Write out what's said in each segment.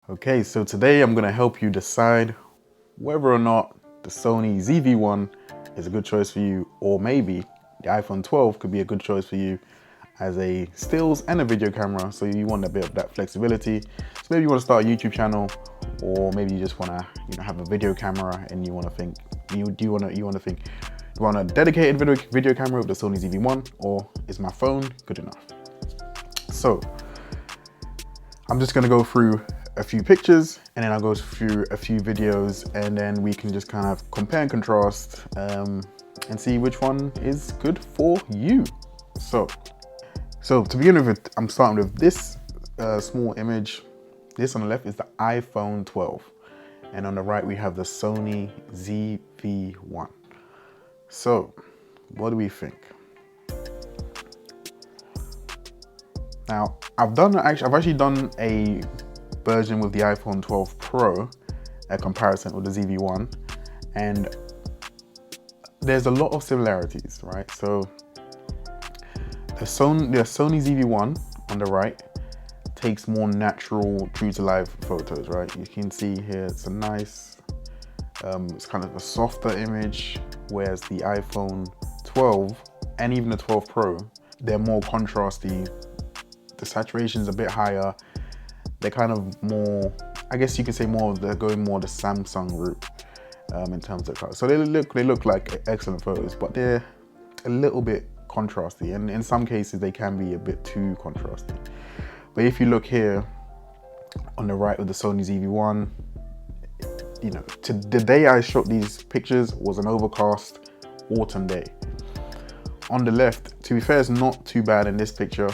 Okay, so today I'm gonna help you decide whether or not the Sony ZV1 is a good choice for you, or maybe the iPhone 12 could be a good choice for you as a stills and a video camera. So you want a bit of that flexibility. So maybe you want to start a YouTube channel, or maybe you just want to have a video camera and you want to think you want a dedicated video camera with the Sony ZV1, or is my phone good enough? So I'm just gonna go through a few pictures and then I'll go through a few videos, and then we can just kind of compare and contrast and see which one is good for you. So to begin with, I'm starting with this small image. This on the left is the iPhone 12, and on the right we have the Sony ZV1. So what do we think? Now, I've actually done a version with the iPhone 12 Pro, a comparison with the ZV1, and there's a lot of similarities, right? So the Sony ZV1 on the right takes more natural, true to life photos, right? You can see here it's a nice, it's kind of a softer image, whereas the iPhone 12 and even the 12 Pro, they're more contrasty. The saturation's a bit higher. They're kind of more, I guess you could say they're going more the Samsung route in terms of color. So they look like excellent photos, but they're a little bit contrasty, and in some cases they can be a bit too contrasty. But if you look here on the right with the Sony ZV1, you know, the day I shot these pictures was an overcast autumn day. On the left, to be fair, it's not too bad in this picture,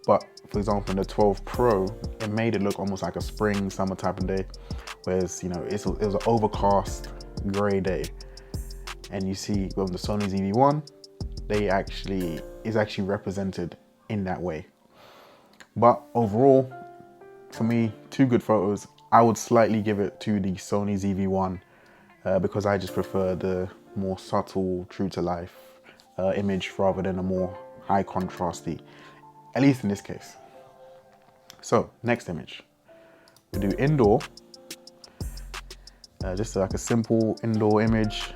but for example, in the 12 Pro, it made it look almost like a spring, summer type of day, whereas, you know, it was an overcast, gray day. And you see with the Sony ZV1, is actually represented in that way. But overall, for me, two good photos. I would slightly give it to the Sony ZV1 because I just prefer the more subtle, true to life image rather than a more high contrasty, at least in this case. So next image, we do indoor, just like a simple indoor image,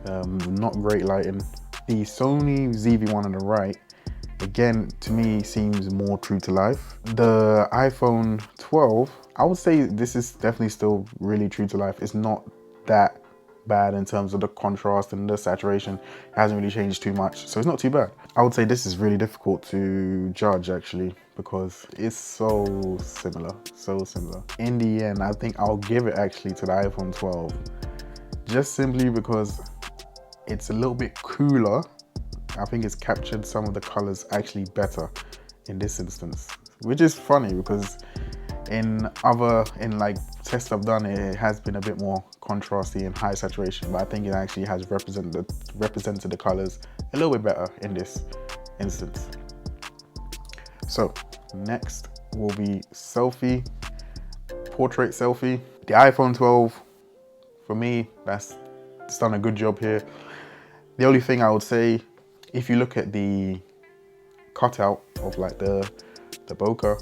not great lighting. The Sony ZV1 on the right, again, to me seems more true to life. The iPhone 12, I would say this is definitely still really true to life. It's not that bad in terms of the contrast and the saturation. It hasn't really changed too much, so it's not too bad. I would say this is really difficult to judge actually, because it's so similar. In the end, I think I'll give it actually to the iPhone 12, just simply because it's a little bit cooler. I think it's captured some of the colors actually better in this instance, which is funny because in like tests I've done, it has been a bit more contrasty and high saturation, but I think it actually has represented the colors a little bit better in this instance. So next will be selfie, portrait selfie. The iPhone 12, for me, it's done a good job here. The only thing I would say, if you look at the cutout of like the bokeh,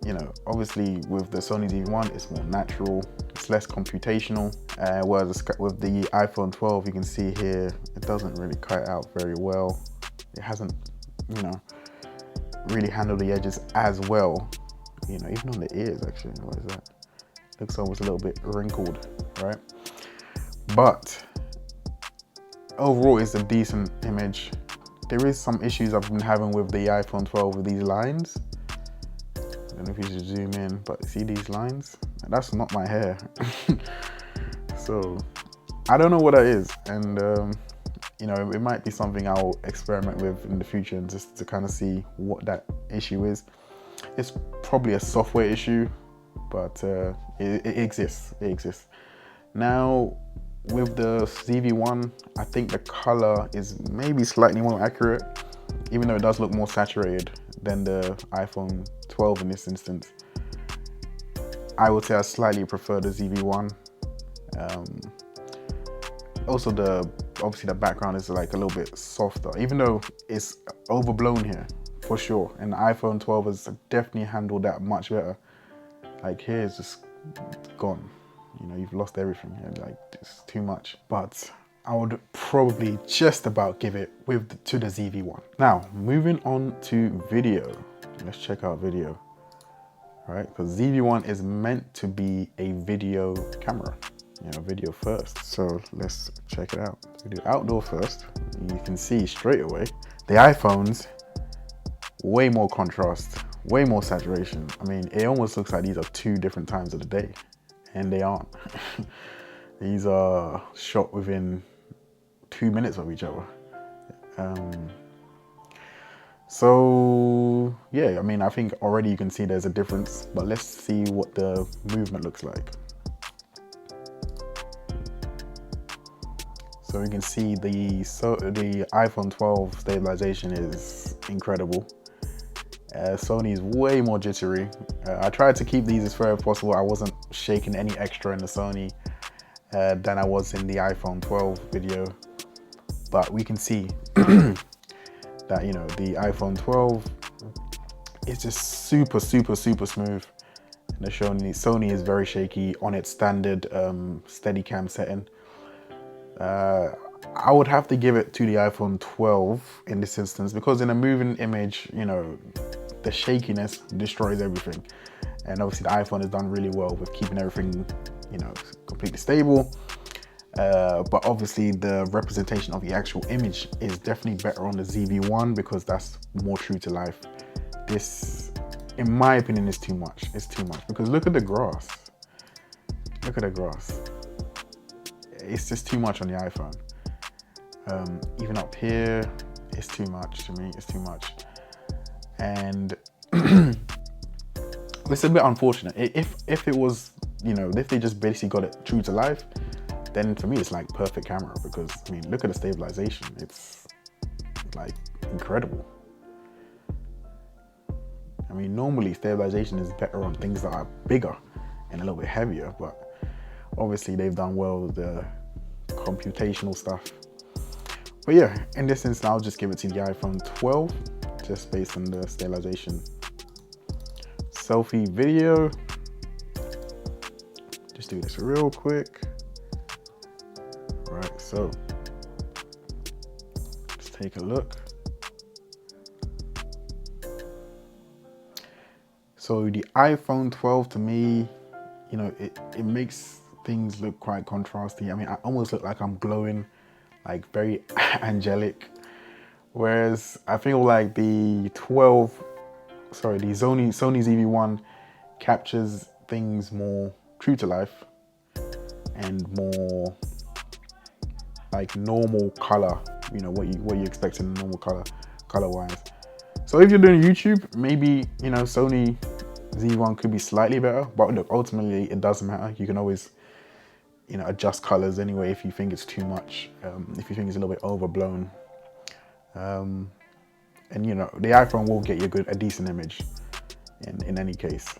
you know, obviously with the Sony ZV1, it's more natural, it's less computational. Whereas with the iPhone 12, you can see here, it doesn't really cut out very well. It hasn't, you know, really handled the edges as well. You know, even on the ears actually, what is that? Looks almost a little bit wrinkled, right? But overall, it's a decent image. There is some issues I've been having with the iPhone 12 with these lines. I don't know if you should zoom in, but see these lines? That's not my hair. So I don't know what that is. And you know, it might be something I'll experiment with in the future, and just to kind of see what that issue is. It's probably a software issue, but it exists. Now, with the ZV1, I think the color is maybe slightly more accurate, even though it does look more saturated than the iPhone 12 in this instance. I would say I slightly prefer the ZV1. Also, obviously the background is like a little bit softer, even though it's overblown here for sure. And the iPhone 12 has definitely handled that much better. Like here, it's just gone. You know, you've lost everything. Like, it's too much. But I would probably just about give it to the ZV1. Now, moving on to video. Let's check out video, right? Because ZV1 is meant to be a video camera, you know, video first. So let's check it out. We do outdoor first. You can see straight away, the iPhones, way more contrast, way more saturation. I mean, it almost looks like these are two different times of the day, and they aren't. These are shot within 2 minutes of each other. So yeah, I mean, I think already you can see there's a difference, but let's see what the movement looks like. So you can see the iPhone 12 stabilization is incredible. Sony is way more jittery. I tried to keep these as fair as possible. I wasn't shaking any extra in the Sony than I was in the iPhone 12 video, but we can see that, you know, the iPhone 12 is just super smooth. And the Sony is very shaky on its standard Steadicam setting. I would have to give it to the iPhone 12 in this instance, because in a moving image, you know, the shakiness destroys everything. And obviously the iPhone has done really well with keeping everything, you know, completely stable. But obviously the representation of the actual image is definitely better on the ZV1 because that's more true to life. This, in my opinion, is too much. It's too much because look at the grass. Look at the grass. It's just too much on the iPhone. Even up here, it's too much to me. It's too much. And it's a bit unfortunate. If it was, you know, if they just basically got it true to life, then for me it's like perfect camera, because I mean, look at the stabilization. It's like incredible. I mean, normally stabilization is better on things that are bigger and a little bit heavier, but obviously they've done well with the computational stuff. But yeah, in this instance, I'll just give it to the iPhone 12, just based on the stabilization. Selfie video. Just do this real quick. Right, so let's take a look. So the iPhone 12 to me, you know, it makes things look quite contrasty. I mean, I almost look like I'm glowing, like very angelic. Whereas I feel like the Sony ZV1 captures things more true to life and more like normal color, you know, what you expect in normal color wise. So if you're doing YouTube, maybe, you know, Sony ZV1 could be slightly better, but look, ultimately it doesn't matter. You can always, you know, adjust colors anyway if you think it's too much, if you think it's a little bit overblown. And you know, the iPhone will get you a decent image in any case.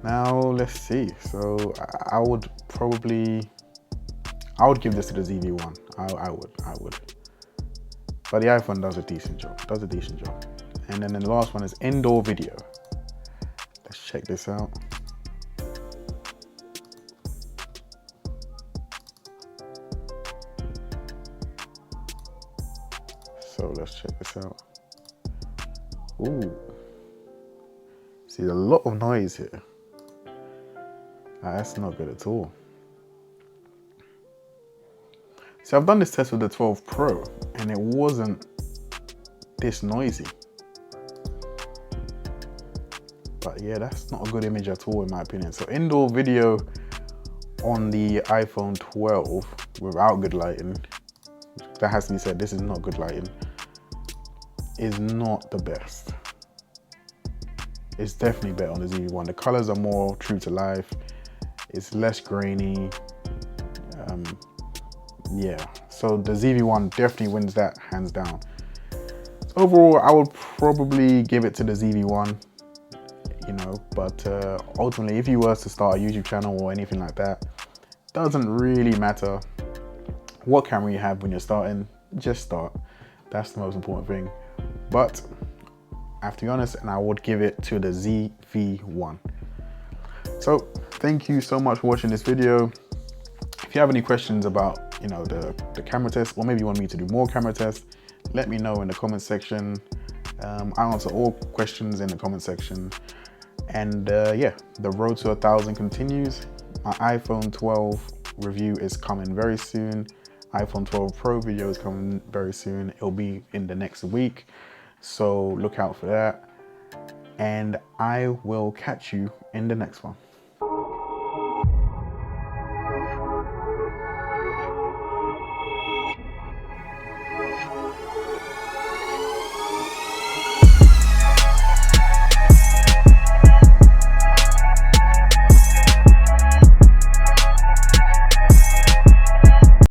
Now let's see. So I would give this to the ZV1. I would. But the iPhone does a decent job. And then the last one is indoor video. Let's check this out. So let's check this out. Ooh. See, a lot of noise here. That's not good at all. So I've done this test with the 12 Pro and it wasn't this noisy. But yeah, that's not a good image at all in my opinion. So indoor video on the iPhone 12 without good lighting, that has to be said, this is not good lighting, is not the best. It's definitely better on the ZV1. The colors are more true to life. It's less grainy. Yeah, so the ZV1 definitely wins that hands down. So overall, I would probably give it to the ZV1, you know, but ultimately, if you were to start a YouTube channel or anything like that, doesn't really matter what camera you have when you're starting, just start. That's the most important thing. But I have to be honest, and I would give it to the ZV1. So thank you so much for watching this video. If you have any questions about, you know, the camera test, or maybe you want me to do more camera tests, let me know in the comment section. I answer all questions in the comment section. And yeah, the road to 1,000 continues. My iPhone 12 review is coming very soon. iPhone 12 Pro video is coming very soon. It'll be in the next week, so look out for that. And I will catch you in the next one.